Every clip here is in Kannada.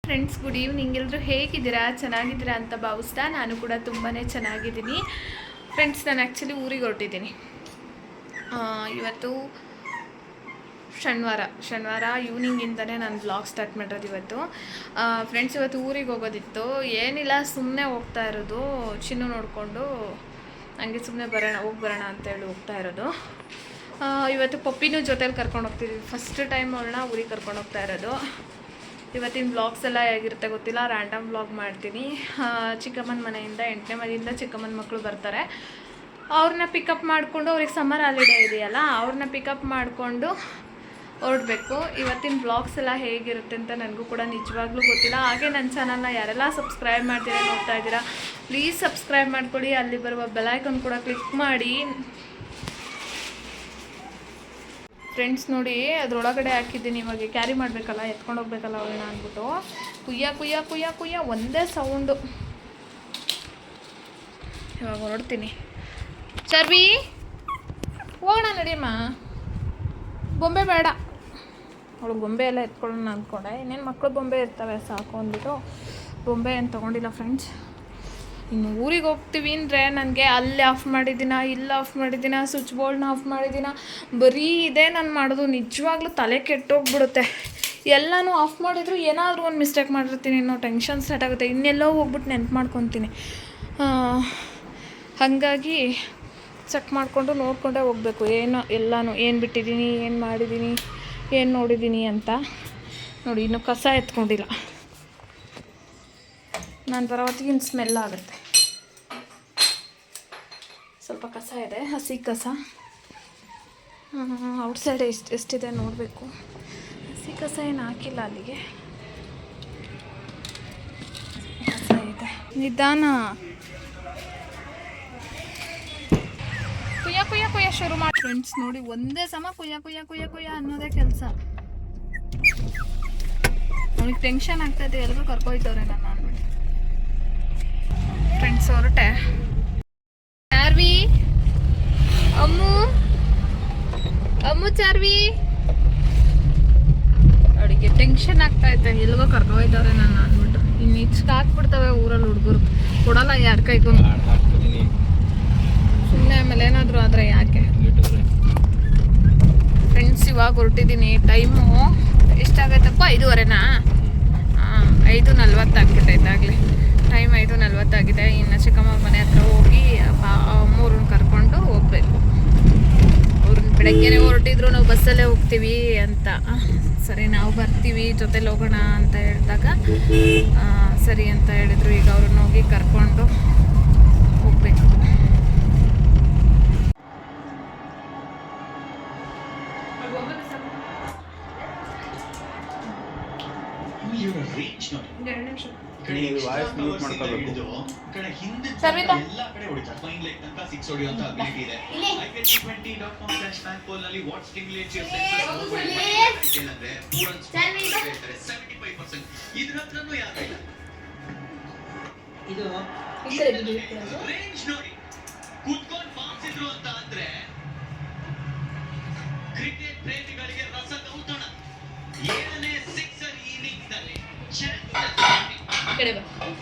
Friends, good evening. ಎಲ್ಲರೂ ಹೇಗಿದ್ದೀರಾ? ಚೆನ್ನಾಗಿದ್ದೀರಾ ಅಂತ ಭಾವಿಸ್ತಾ ನಾನು ಕೂಡ ತುಂಬಾ ಚೆನ್ನಾಗಿದ್ದೀನಿ. ಫ್ರೆಂಡ್ಸ್, ನಾನು ಆ್ಯಕ್ಚುಲಿ ಊರಿಗೆ ಹೊರಟಿದ್ದೀನಿ. ಇವತ್ತು ಶನಿವಾರ ಈವ್ನಿಂಗಿಂದನೇ ನಾನು ಬ್ಲಾಗ್ ಸ್ಟಾರ್ಟ್ ಮಾಡಿರೋದು ಇವತ್ತು. ಫ್ರೆಂಡ್ಸ್, ಇವತ್ತು ಊರಿಗೆ ಹೋಗೋದಿತ್ತು. ಏನಿಲ್ಲ, ಸುಮ್ಮನೆ ಹೋಗ್ತಾ ಇರೋದು, ಚಿನ್ನು ನೋಡಿಕೊಂಡು ಹಂಗೆ ಸುಮ್ಮನೆ ಹೋಗಿ ಬರೋಣ ಅಂತೇಳಿ ಹೋಗ್ತಾ ಇರೋದು. ಇವತ್ತು ಪಪ್ಪಿನೂ ಜೊತೇಲಿ ಕರ್ಕೊಂಡು ಹೋಗ್ತಿದ್ದೀವಿ. ಫಸ್ಟ್ ಟೈಮ್ ಅವಳನ್ನ ಊರಿಗೆ ಕರ್ಕೊಂಡು ಹೋಗ್ತಾ ಇರೋದು. ಇವತ್ತಿನ ಬ್ಲಾಗ್ಸ್ ಎಲ್ಲ ಹೇಗಿರುತ್ತೆ ಗೊತ್ತಿಲ್ಲ, ರ್ಯಾಂಡಮ್ ಬ್ಲಾಗ್ ಮಾಡ್ತೀನಿ. ಚಿಕ್ಕಮ್ಮನ ಮನೆಯಿಂದ 8ನೇ ಮನೆಯಿಂದ ಚಿಕ್ಕಮ್ಮನ ಮಕ್ಕಳು ಬರ್ತಾರೆ. ಅವ್ರನ್ನ ಪಿಕಪ್ ಮಾಡಿಕೊಂಡು, ಅವ್ರಿಗೆ ಸಮ್ಮರ್ ಹಾಲಿಡೇ ಇದೆಯಲ್ಲ, ಅವ್ರನ್ನ ಪಿಕಪ್ ಮಾಡಿಕೊಂಡು ಹೊರಡಬೇಕು. ಇವತ್ತಿನ ಬ್ಲಾಗ್ಸ್ ಎಲ್ಲ ಹೇಗಿರುತ್ತೆ ಅಂತ ನನಗೂ ಕೂಡ ನಿಜವಾಗ್ಲೂ ಗೊತ್ತಿಲ್ಲ. ಹಾಗೆ ನನ್ನ ಚಾನಲ್ನ ಯಾರೆಲ್ಲ ಸಬ್ಸ್ಕ್ರೈಬ್ ಮಾಡ್ತೀರಾ ನೋಡ್ತಾ ಇದ್ದೀರಾ, ಪ್ಲೀಸ್ ಸಬ್ಸ್ಕ್ರೈಬ್ ಮಾಡ್ಕೊಳ್ಳಿ. ಅಲ್ಲಿ ಬರುವ ಬೆಲೈಕನ್ ಕೂಡ ಕ್ಲಿಕ್ ಮಾಡಿ. ಫ್ರೆಂಡ್ಸ್ ನೋಡಿ, ಅದರೊಳಗಡೆ ಹಾಕಿದ್ದೀನಿ. ಇವಾಗ ಕ್ಯಾರಿ ಮಾಡಬೇಕಲ್ಲ, ಎತ್ಕೊಂಡು ಹೋಗ್ಬೇಕಲ್ಲ ಅವಳನ್ನ ಅಂದ್ಬಿಟ್ಟು ಕುಯ್ಯ ಕುಯ್ಯ ಕುಯ್ಯ ಕುಯ್ಯ ಒಂದೇ ಸೌಂಡು. ಇವಾಗ ಹೊರಡ್ತೀನಿ. ಚರ್ವಿ ಹೋಗೋಣ ನಡಿಯಮ್ಮ. ಬೊಂಬೆ ಬೇಡ, ಅವಳು ಬೊಂಬೆ ಎಲ್ಲ ಎತ್ಕೊಳ್ಳೋಣ ಅಂದ್ಕೊಂಡೆ. ಇನ್ನೇನು ಮಕ್ಕಳು ಬೊಂಬೆ ಇರ್ತವೆ ಸಾಕು ಅಂದ್ಬಿಟ್ಟು ಬೊಂಬೆ ಏನು ತೊಗೊಂಡಿಲ್ಲ. ಫ್ರೆಂಡ್ಸ್, ಇನ್ನು ಊರಿಗೆ ಹೋಗ್ತೀವಿ ಅಂದರೆ ನನಗೆ ಅಲ್ಲಿ ಆಫ್ ಮಾಡಿದ್ದೀನ, ಇಲ್ಲಿ ಆಫ್ ಮಾಡಿದ್ದೀನ, ಸ್ವಿಚ್ ಬೋರ್ಡ್ನ ಆಫ್ ಮಾಡಿದ್ದೀನ, ಬರೀ ಇದೇ ನಾನು ಮಾಡೋದು. ನಿಜವಾಗ್ಲೂ ತಲೆ ಕೆಟ್ಟೋಗ್ಬಿಡುತ್ತೆ. ಎಲ್ಲನೂ ಆಫ್ ಮಾಡಿದ್ರು ಏನಾದರೂ ಒಂದು ಮಿಸ್ಟೇಕ್ ಮಾಡಿರ್ತೀನಿ, ಇನ್ನೂ ಟೆನ್ಷನ್ ಸ್ಟಾರ್ಟ್ ಆಗುತ್ತೆ. ಇನ್ನೆಲ್ಲೋ ಹೋಗ್ಬಿಟ್ಟು ನೆನ್ಪು ಮಾಡ್ಕೊತೀನಿ. ಹಾಗಾಗಿ ಚೆಕ್ ಮಾಡಿಕೊಂಡು ನೋಡಿಕೊಂಡೇ ಹೋಗಬೇಕು. ಎಲ್ಲನೂ ಏನು ಬಿಟ್ಟಿದ್ದೀನಿ, ಏನು ಮಾಡಿದ್ದೀನಿ, ಏನು ನೋಡಿದ್ದೀನಿ ಅಂತ. ನೋಡಿ, ಇನ್ನೂ ಕಸ ಎತ್ಕೊಂಡಿಲ್ಲ. ನಾನು ಬರೋ ಹೊತ್ತಿಗೆ ಇನ್ನು ಸ್ಮೆಲ್ ಆಗುತ್ತೆ. ಸ್ವಲ್ಪ ಕಸ ಇದೆ, ಹಸಿ ಕಸ. ಔಟ್ಸೈಡ್ ಎಷ್ಟಿದೆ ನೋಡಬೇಕು. ಹಸಿ ಕಸ ಏನು ಹಾಕಿಲ್ಲ ಅಲ್ಲಿಗೆ, ಕಸ ಇದೆ. ನಿಧಾನ. ಕುಯ್ಯ ಕುಯ್ಯ ಕುಯ್ಯ ಶುರು ಮಾಡಿ. ಫ್ರೆಂಡ್ಸ್ ನೋಡಿ, ಒಂದೇ ಸಮ ಕುಯ್ಯ ಕುಯ್ಯ ಕುಯ್ಯ ಕುಯ್ಯ ಅನ್ನೋದೇ ಕೆಲಸ. ಅವನಿಗೆ ಟೆನ್ಷನ್ ಆಗ್ತಾಯಿದೆ, ಎಲ್ಲರೂ ಕರ್ಕೊಯ್ತವ್ರೆ ನಾನು ಅಂದ್ಬಿಟ್ಟು. ಫ್ರೆಂಡ್ಸ್ ಹೊರಟೆ. ಚಾರ್ವಿ, ಅಮ್ಮು ಚಾರ್ವಿ, ಅವಳಿಗೆ ಟೆನ್ಷನ್ ಆಗ್ತಾಯಿದೆ, ಎಲ್ಗೋ ಕರ್ಕೊಯ್ತವ್ರೆ ನಾನು ಅಂದ್ಬಿಟ್ಟು. ಇನ್ನು ಇಷ್ಟು ಹಾಕ್ಬಿಡ್ತವೆ ಊರಲ್ಲಿ ಹುಡುಗರು, ಕೊಡಲ್ಲ ಯಾರ ಕೈಗೂ. ಸುಮ್ಮನೆ ಆಮೇಲೆ ಏನಾದರೂ ಆದರೆ ಯಾಕೆ. ಫ್ರೆಂಡ್ಸ್, ಇವಾಗ ಹೊರಟಿದ್ದೀನಿ. ಟೈಮು ಎಷ್ಟಾಗತ್ತಪ್ಪ? 5:15ನಾ? 5:40 ಆಗ್ಬಿಟ್ಟೈತಾಗಲೇ. ಟೈಮ್ 5:40 ಆಗಿದೆ. ಇನ್ನು ಚಿಕ್ಕಮ್ಮ ಮನೆ ಹತ್ರ ಹೋಗಿ ಮೂರನ್ನ ಕರ್ಕೊಂಡು ಹೋಗಬೇಕು. ಅವ್ರನ್ನ ಬೆಳಗ್ಗೆನೇ ಹೊರಟಿದ್ರು, ನಾವು ಬಸ್ಸಲ್ಲೇ ಹೋಗ್ತೀವಿ ಅಂತ. ಸರಿ, ನಾವು ಬರ್ತೀವಿ, ಜೊತೆಲಿ ಹೋಗೋಣ ಅಂತ ಹೇಳಿದಾಗ ಸರಿ ಅಂತ ಹೇಳಿದ್ರು. ಈಗ ಅವ್ರನ್ನ ಹೋಗಿ ಕರ್ಕೊಂಡು ಹೋಗ್ಬೇಕು. ಕ್ರಿಕೆಟ್ ಪ್ರೇಮಿಗಳಿಗೆ ರಸದೌತಣ. 7ನೇ ಸಿಕ್ಸರ್ ಇನ್ನಿಂಗ್ಸ್ನಲ್ಲಿ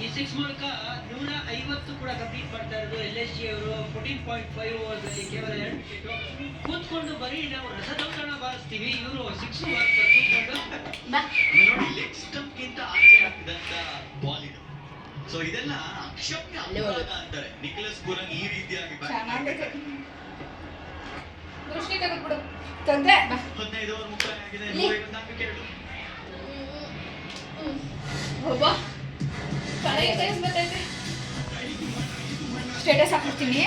ಈ ಸಿಕ್ಸ್ ಮೂಲಕ 150 ಕೂಡ ಕಂಪ್ಲೀಟ್ ಮಾಡ್ತಾ ಇರೋದು LSG ಅವರು. 14.5 ಓವರ್ಸ್ ಕೇವಲ 2 ವಿಕೆಟ್. ಕೂತ್ಕೊಂಡು ಬರೀ ನಾವು ರಸದೌತಣ ಬಾರಿಸ್ತೀವಿ, ಇವರು 6 ಕೂತ್ಕೊಂಡು ನೋಡಿ ಲೆಗ್ ಸ್ಟಂಪ್ ಗಿಂತ ಆಚೆ ಹಾಕಿದಂತ ಬಾಲ್ ಇದು. ಸೊ ಇದೆಲ್ಲ ಅಕ್ಷಮ್ಯ ಅಪರಾಧ ಅಂತಾರೆ. ನಿಕೋಲಸ್ ಪೂರನ್ ಈ ರೀತಿಯಾಗಿ 15 ಓವರ್ ಮುಕ್ತಾಯ ಆಗಿದೆ. 154 ವಿಕೆಟ್. ಸ್ಟೇಟಸ್ ಹಾಕ್ಬಿಡ್ತೀನಿ.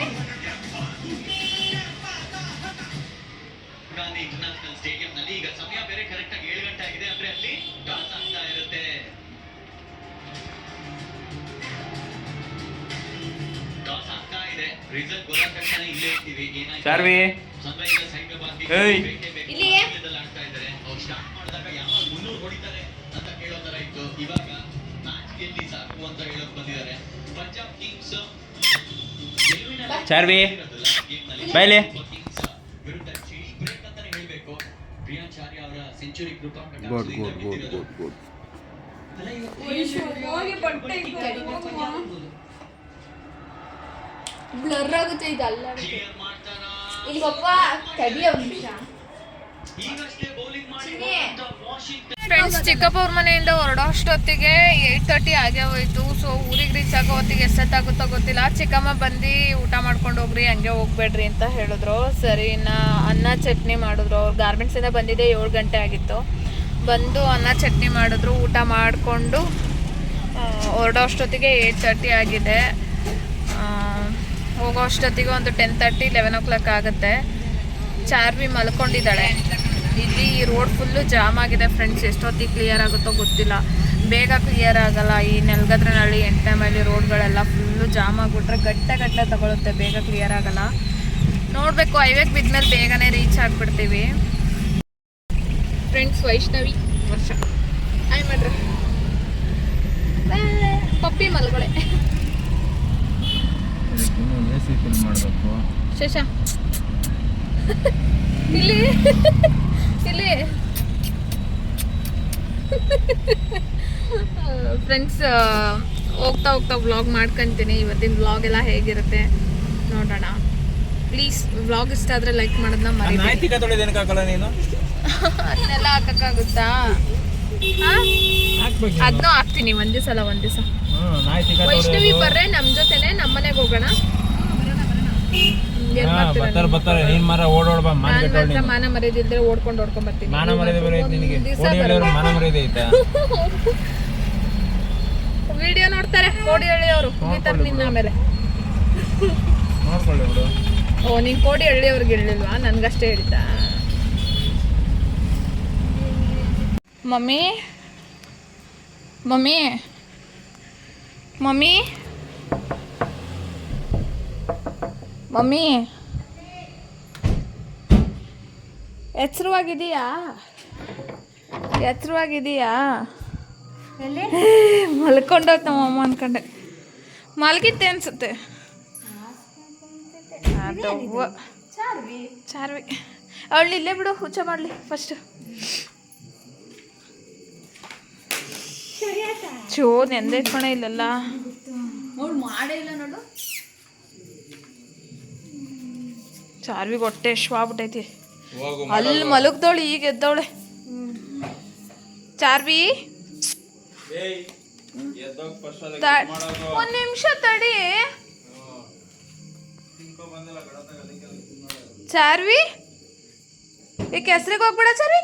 ಗಾಂಧಿ ಇಂಟರ್ನ್ಯಾಷನಲ್ ಸ್ಟೇಡಿಯಂ ನಲ್ಲಿ ಈಗ ಸಮಯ ಬೇರೆ ಕರೆಕ್ಟ್ ಆಗಿ 7 ಗಂಟೆ ಆಗಿದೆ. ಅಂದ್ರೆ ಅಲ್ಲಿ ಟಾಸ್ ಆಗ್ತಾ ಇರುತ್ತೆ. ಟಾಸ್ ಆಗ್ತಾ ಇದೆ. ರಿಸಲ್ಟ್ ಗೊತ್ತಾದ ತಕ್ಷಣ ಇಲ್ಲೇ ಇರ್ತೀವಿ. ಏನಾಯ್ತು ಸನ್ರೈಸರ್ಸ್ ಹೈದರಾಬಾದ್ ಆಡ್ತಾ ಇದ್ದಾರೆ. ಅವ್ರು ಸ್ಟಾರ್ಟ್ ಮಾಡಿದಾಗ ಯಾವಾಗ 300 ಹೊಡಿತಾರೆ ಅಂತ ಕೇಳೋ ತರ ಇತ್ತು. ಇವಾಗ ಮ್ಯಾಚ್ ಗೆಲ್ಲಿ ಸಾಕು ಅಂತ ಹೇಳಕ್ ಬಂದಿದ್ದಾರೆ. ಪಂಜಾಬ್ ಕಿಂಗ್ಸ್ ವಿರುದ್ಧ ಚಿಡಿ ಬ್ರೇಕ್ ಅಂತಾನೆ ಹೇಳ್ಬೇಕು. ಪ್ರಿಯಾಂಚಾರ್ಯ ಅವರ ಸೆಂಚುರಿ ಕೃಪಾ ಅಲ್ಲ ಇವತ್ತು ಬ್ಲರ್ ಆಗುತ್ತೆ ಇದಲ್ಲ ಕ್ಲಿಯರ್ ಮಾಡ್ತಾನ ಇಲ್ಲಿ ಒಬ್ಬ ತಡಿಯ ಒಂದು ನಿಮಿಷ ಈಗಷ್ಟೇ ಬೌಲಿಂಗ್ ಮಾಡಿ ವಾಷಿಂಗ್ಟನ್ ಫ್ರೆಂಡ್ಸ್ ಚಿಕ್ಕಪ್ಪ ಅವ್ರ ಮನೆಯಿಂದ ಹೊರಡೋ ಅಷ್ಟೊತ್ತಿಗೆ 8:30 ಆಗೇ ಹೋಯ್ತು. ಸೊ ಊರಿಗೆ ರೀಚ್ ಆಗೋ ಹೊತ್ತಿಗೆ ಎಷ್ಟೊತ್ತಾಗುತ್ತೋ ಗೊತ್ತಿಲ್ಲ. ಚಿಕ್ಕಮ್ಮ ಬಂದು ಊಟ ಮಾಡ್ಕೊಂಡು ಹೋಗ್ರಿ, ಹಂಗೆ ಹೋಗ್ಬೇಡ್ರಿ ಅಂತ ಹೇಳಿದ್ರು. ಸರಿ, ಇನ್ನು ಅನ್ನ ಚಟ್ನಿ ಮಾಡಿದ್ರು. ಅವ್ರು ಗಾರ್ಮೆಂಟ್ಸಿಂದ ಬಂದಿದ್ದೆ 7 ಗಂಟೆ ಆಗಿತ್ತು. ಬಂದು ಅನ್ನ ಚಟ್ನಿ ಮಾಡಿದ್ರು. ಊಟ ಮಾಡಿಕೊಂಡು ಹೊರಡೋ ಅಷ್ಟೊತ್ತಿಗೆ 8:30 ಆಗಿದೆ. ಹೋಗೋ ಅಷ್ಟೊತ್ತಿಗೆ ಒಂದು 10:30 11 o'clock ಆಗುತ್ತೆ. ಚಾರ್ವಿ ಮಲ್ಕೊಂಡಿದ್ದಾಳೆ. ಇಲ್ಲಿ ರೋಡ್ ಫುಲ್ಲು ಜಾಮ್ ಆಗಿದೆ ಫ್ರೆಂಡ್ಸ್. ಎಷ್ಟೊತ್ತಿಗೆ ಕ್ಲಿಯರ್ ಆಗುತ್ತೋ ಗೊತ್ತಿಲ್ಲ. ಬೇಗ ಕ್ಲಿಯರ್ ಆಗಲ್ಲ. ಈ ನೆಲಗದ್ರನಹಳ್ಳಿ 8ನೇ ಮೈಲಿ ರೋಡ್ಗಳೆಲ್ಲ ಫುಲ್ಲು ಜಾಮ್ ಆಗಿಬಿಟ್ರೆ ಗಟ್ಟೆ ತಗೊಳುತ್ತೆ, ಬೇಗ ಕ್ಲಿಯರ್ ಆಗಲ್ಲ. ನೋಡಬೇಕು, ಹೈವೇಗೆ ಬಿದ್ಮೇಲೆ ಬೇಗನೆ ರೀಚ್ ಆಗಿಬಿಡ್ತೀವಿ. ಫ್ರೆಂಡ್ಸ್, ವೈಷ್ಣವಿ ವರ್ಷ ಆಯ್ ಮಾಡ್ರಿ ಪಪ್ಪಿ ಮಲ್ಗೊಳೆ. ಶೇಷ ಇಲ್ಲಿ ಇಲ್ಲಿ ಫ್ರೆಂಡ್ಸ್, ಹೋಗ್ತಾ ವ್ಲಾಗ್ ಮಾಡ್ಕೊತೀನಿ. ಇವತ್ತಿನ ವ್ಲಾಗ್ ಎಲ್ಲ ಹೇಗಿರುತ್ತೆ ನೋಡೋಣ. ಪ್ಲೀಸ್ ವ್ಲಾಗ್ ಇಷ್ಟ ಆದರೆ ಲೈಕ್ ಮಾಡೋದನ್ನ ಮರಿಬೇಡಿ. ಅದನ್ನೆಲ್ಲ ಹಾಕಕ್ಕಾಗುತ್ತಾ? ಅದನ್ನೂ ಹಾಕ್ತೀನಿ ಒಂದೇ ಸಲ. ವೈಷ್ಣವಿ ಬರ್ರೆ ನಮ್ಮ ಜೊತೆನೆ ನಮ್ಮನೆಗೆ ಹೋಗೋಣ. ಮಾನ ಮರ್ಯಾದಿಲ್ದ್ರೆ ಓಡ್ಕೊಂಡು ಬರ್ತೀನಿ. ವಿಡಿಯೋ ನೋಡ್ತಾರೆ ಕೋಡಿಹಳ್ಳಿಯವರು. ನಿನ್ನ ಆಮೇಲೆ ಓ, ನೀನ್ ಕೋಡಿಹಳ್ಳಿಯವ್ರಿಗೆ ಹೇಳಿಲ್ವಾ? ನನ್ಗಷ್ಟೇ ಹೇಳಿದ್ದ. ಮಮ್ಮಿ ಮಮ್ಮಿ ಮಮ್ಮಿ ಮಮ್ಮಿ ಎಚ್ಚರವಾಗಿದೀಯಾ? ಮಲ್ಕೊಂಡೋಯ್ತು ನಮ್ಮಮ್ಮ ಅನ್ಕೊಂಡೆ. ಮಲಗಿತ್ತೆ ಅನ್ಸುತ್ತೆ. ಚಾರ್ವಿ ಅವಳು ಇಲ್ಲೇ ಬಿಡು, ಹುಚ್ಚ ಮಾಡಲಿ ಫಸ್ಟ್. ಚೋ ನೆಂದೆ ಕಣ ಇಲ್ಲಲ್ಲ. ಮಾಡೇ ಇಲ್ಲ ನೋಡು. ಚಾರ್ವಿಗೆ ಹೊಟ್ಟೆ ಆಗ್ಬಿಟ್ಟೈತಿ. ಅಲ್ಲಿ ಮಲಗ್ದವಳು, ಈಗ ಎದ್ದವಳೆ. ಚಾರ್ವಿ ಒಂದ್ ನಿಮಿಷ ತಡಿ. ಚಾರ್ವಿ ಈ ಕೆಸ್ರಿಗೆ ಹೋಗ್ಬೇಡ. ಚಾರ್ವಿ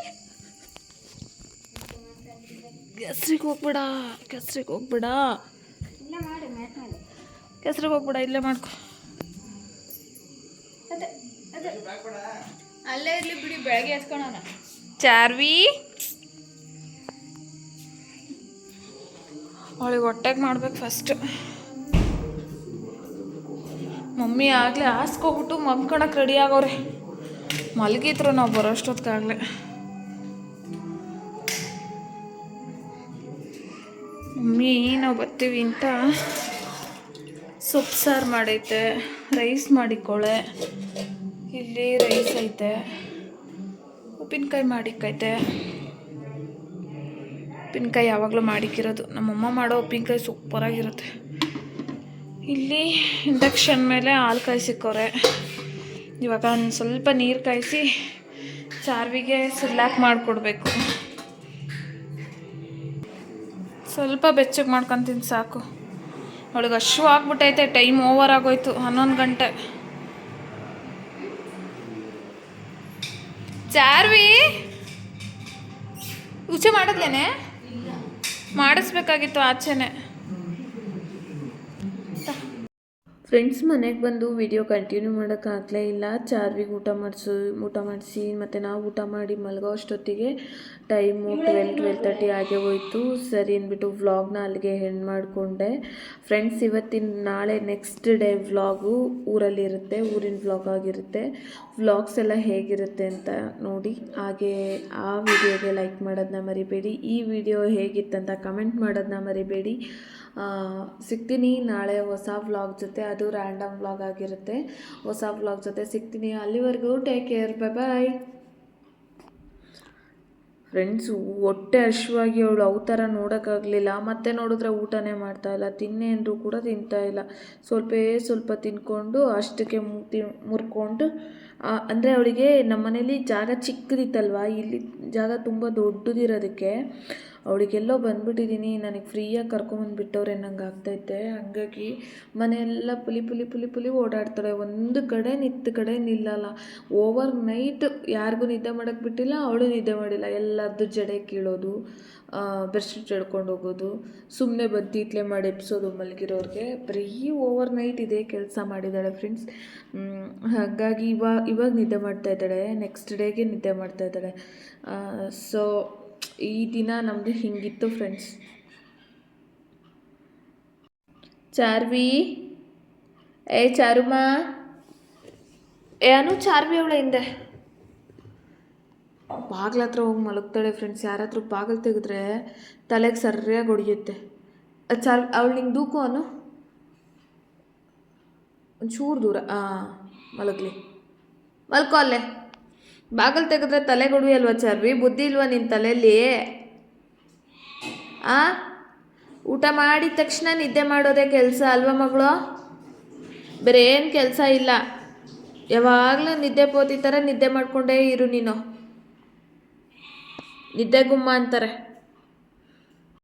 ಕೆಸ್ರಿಗೆ ಹೋಗ್ಬೇಡ, ಇಲ್ಲೇ ಮಾಡ್ಕೊ. ಅಲ್ಲೇ ಇರ್ಲಿ ಬಿಡಿ, ಬೆಳಗ್ಗೆ ಎತ್ಕೊಳ್ಳೋಣ. ಚಾರ್ವಿ ಅವಳಿಗೆ ಹೊಟ್ಟೆಗೆ ಮಾಡ್ಬೇಕು ಫಸ್ಟ್. ಮಮ್ಮಿ ಆಗಲೇ ಹಾಸ್ಕೋಬಿಟ್ಟು ಮಲ್ಕೊಳಕ್ಕೆ ರೆಡಿ ಆಗವ್ರೆ. ಮಲಗಿದ್ರು ನಾವು ಬರೋಷ್ಟೊತ್ತಿಗಾಗಲೇ. ಮಮ್ಮಿ ನಾವು ಬರ್ತೀವಿ ಅಂತ ಸೊಪ್ಪು ಸಾರು ಮಾಡೈತೆ, ರೈಸ್ ಮಾಡಿಕೊಳ್ಳೆ. ಇಲ್ಲಿ ರೈಸ್ ಐತೆ, ಉಪ್ಪಿನಕಾಯಿ ಮಾಡಿಕ್ಕೈತೆ. ಉಪ್ಪಿನಕಾಯಿ ಯಾವಾಗಲೂ ಮಾಡಿಕ್ಕಿರೋದು. ನಮ್ಮಮ್ಮ ಮಾಡೋ ಉಪ್ಪಿನಕಾಯಿ ಸೂಪರಾಗಿರುತ್ತೆ. ಇಲ್ಲಿ ಇಂಡಕ್ಷನ್ ಮೇಲೆ ಹಾಲು ಕಾಯಿಸಿಕ್ಕವ್ರೆ. ಇವಾಗ ಒಂದು ಸ್ವಲ್ಪ ನೀರು ಕಾಯಿಸಿ ಚಾರ್ವಿಗೆ ಸಿರ್ಲಾಕ್ ಮಾಡಿಕೊಡ್ಬೇಕು. ಸ್ವಲ್ಪ ಬೆಚ್ಚಗೆ ಮಾಡ್ಕೊತೀನಿ ಸಾಕು. ಅವಳಿಗೆ ಹಶ್ವು ಆಗ್ಬಿಟ್ಟೈತೆ. ಟೈಮ್ ಓವರ್ ಆಗೋಯ್ತು, 11 ಗಂಟೆ. ಚಾರ್ವಿ ಉಚ್ಚೆ ಮಾಡಿದ್ಲೇನೆ? ಮಾಡಿಸ್ಬೇಕಾಗಿತ್ತು ಆಚೆನೆ. ಫ್ರೆಂಡ್ಸ್, ಮನೆಗೆ ಬಂದು ವಿಡಿಯೋ ಕಂಟಿನ್ಯೂ ಮಾಡೋಕ್ಕಾಗಲೇ ಇಲ್ಲ. ಚಾರ್ವಿಗೆ ಊಟ ಮಾಡಿಸಿ ಮತ್ತು ನಾವು ಊಟ ಮಾಡಿ ಮಲಗೋ ಅಷ್ಟೊತ್ತಿಗೆ ಟೈಮು 12:30 ಆಗೇ ಹೋಯಿತು. ಸರಿ ಅಂದ್ಬಿಟ್ಟು ವ್ಲಾಗ್ನ ಅಲ್ಲಿಗೆ ಎಂಡ್ ಮಾಡಿಕೊಂಡೆ. ಫ್ರೆಂಡ್ಸ್, ನಾಳೆ ನೆಕ್ಸ್ಟ್ ಡೇ ವ್ಲಾಗು ಊರಲ್ಲಿರುತ್ತೆ, ಊರಿನ ವ್ಲಾಗ್ ಆಗಿರುತ್ತೆ. ವ್ಲಾಗ್ಸ್ ಎಲ್ಲ ಹೇಗಿರುತ್ತೆ ಅಂತ ನೋಡಿ. ಹಾಗೆ ಆ ವಿಡಿಯೋಗೆ ಲೈಕ್ ಮಾಡೋದನ್ನ ಮರಿಬೇಡಿ. ಈ ವಿಡಿಯೋ ಹೇಗಿತ್ತಂತ ಕಮೆಂಟ್ ಮಾಡೋದನ್ನ ಮರಿಬೇಡಿ. ಸಿಗ್ತೀನಿ ನಾಳೆ ಹೊಸ ವ್ಲಾಗ್ ಜೊತೆ. ಅದು ರ್ಯಾಂಡಮ್ ವ್ಲಾಗ್ ಆಗಿರುತ್ತೆ. ಹೊಸ ವ್ಲಾಗ್ ಜೊತೆ ಸಿಗ್ತೀನಿ. ಅಲ್ಲಿವರೆಗೂ ಟೇಕ್ ಕೇರ್, ಬಾಯ್. ಫ್ರೆಂಡ್ಸು ಹೊಟ್ಟೆ ಹಶ್ವಾಗಿ ಅವಳು ಅವತಾರ ನೋಡೋಕ್ಕಾಗಲಿಲ್ಲ. ಮತ್ತೆ ನೋಡಿದ್ರೆ ಊಟನೇ ಮಾಡ್ತಾಯಿಲ್ಲ, ತಿನ್ನೆ ಅಂದರೂ ಕೂಡ ತಿಂತಾಯಿಲ್ಲ. ಸ್ವಲ್ಪ ತಿನ್ಕೊಂಡು ಅಷ್ಟಕ್ಕೆ ಮುರ್ಕೊಂಡು ಅಂದರೆ ಅವಳಿಗೆ ನಮ್ಮ ಮನೇಲಿ ಜಾಗ ಚಿಕ್ಕದಿತ್ತಲ್ವ, ಇಲ್ಲಿ ಜಾಗ ತುಂಬ ದೊಡ್ಡದಿರೋದಕ್ಕೆ ಅವಳಿಗೆಲ್ಲೋ ಬಂದುಬಿಟ್ಟಿದ್ದೀನಿ, ನನಗೆ ಫ್ರೀಯಾಗಿ ಕರ್ಕೊಂಬಂದುಬಿಟ್ಟವ್ರೆ ನಂಗೆ ಆಗ್ತೈತೆ. ಹಾಗಾಗಿ ಮನೆಯೆಲ್ಲ ಪುಲಿ ಓಡಾಡ್ತಾಳೆ, ಒಂದು ಕಡೆ ನಿಂತ ಕಡೆ ನಿಲ್ಲಲ್ಲ. ಓವರ್ ನೈಟ್ ಯಾರಿಗೂ ನಿದ್ದೆ ಮಾಡೋಕ್ಕೆ ಬಿಟ್ಟಿಲ್ಲ, ಅವಳು ನಿದ್ದೆ ಮಾಡಿಲ್ಲ. ಎಲ್ಲರದ್ದು ಜಡೆ ಕೀಳೋದು, ಬೆಡ್ಶೀಟ್ ಎಳ್ಕೊಂಡು ಹೋಗೋದು, ಸುಮ್ಮನೆ ಬದ್ದೀಟ್ಲೆ ಮಾಡಿ ಎಬ್ಸೋದು ಮಲಗಿರೋರಿಗೆ, ಬರೀ ಓವರ್ ನೈಟ್ ಇದೇ ಕೆಲಸ ಮಾಡಿದ್ದಾಳೆ ಫ್ರೆಂಡ್ಸ್. ಹಾಗಾಗಿ ಇವಾಗ ನಿದ್ದೆ ಮಾಡ್ತಾಯಿದ್ದಾಳೆ, ನೆಕ್ಸ್ಟ್ ಡೇಗೆ ನಿದ್ದೆ ಮಾಡ್ತಾಯಿದ್ದಾಳೆ. ಸೊ ಈ ದಿನ ನಮ್ಮದು ಹಿಂಗಿತ್ತು ಫ್ರೆಂಡ್ಸ್. ಚಾರ್ವಿ, ಚಾರುಮ್ಮ, ಏನು ಚಾರ್ವಿ ಅವಳ ಹಿಂದೆ ಬಾಗ್ಲ ಹತ್ರ ಹೋಗಿ ಮಲಗ್ತಾಳೆ ಫ್ರೆಂಡ್ಸ್. ಯಾರಾದರೂ ಬಾಗಿಲು ತೆಗೆದ್ರೆ ತಲೆಗೆ ಸರಿಯಾಗಿ ಹೊಡೆಯುತ್ತೆ. ಅವಳು ನಿಂಗೆ ದೂಕು ಅನು ಒಂಚೂರು ದೂರ, ಮಲ್ಕೋ ಅಲ್ಲೇ. ಬಾಗಿಲು ತೆಗೆದ್ರೆ ತಲೆಗೆ ಹೊಡೆಯಲ್ವ ಚಾರ್ವಿ? ಬುದ್ಧಿ ಇಲ್ವಾ ನಿನ್ನ ತಲೆಯಲ್ಲಿ? ಊಟ ಮಾಡಿದ ತಕ್ಷಣ ನಿದ್ದೆ ಮಾಡೋದೇ ಕೆಲಸ ಅಲ್ವಾ ಮಗಳು? ಬೇರೆ ಏನು ಕೆಲಸ ಇಲ್ಲ, ಯಾವಾಗಲೂ ನಿದ್ದೆ ಪೋತಿ ಥರ ನಿದ್ದೆ ಮಾಡಿಕೊಂಡೇ ಇರು ನೀನು. ನಿದ್ದೆ ಗುಮ್ಮ ಅಂತಾರೆ.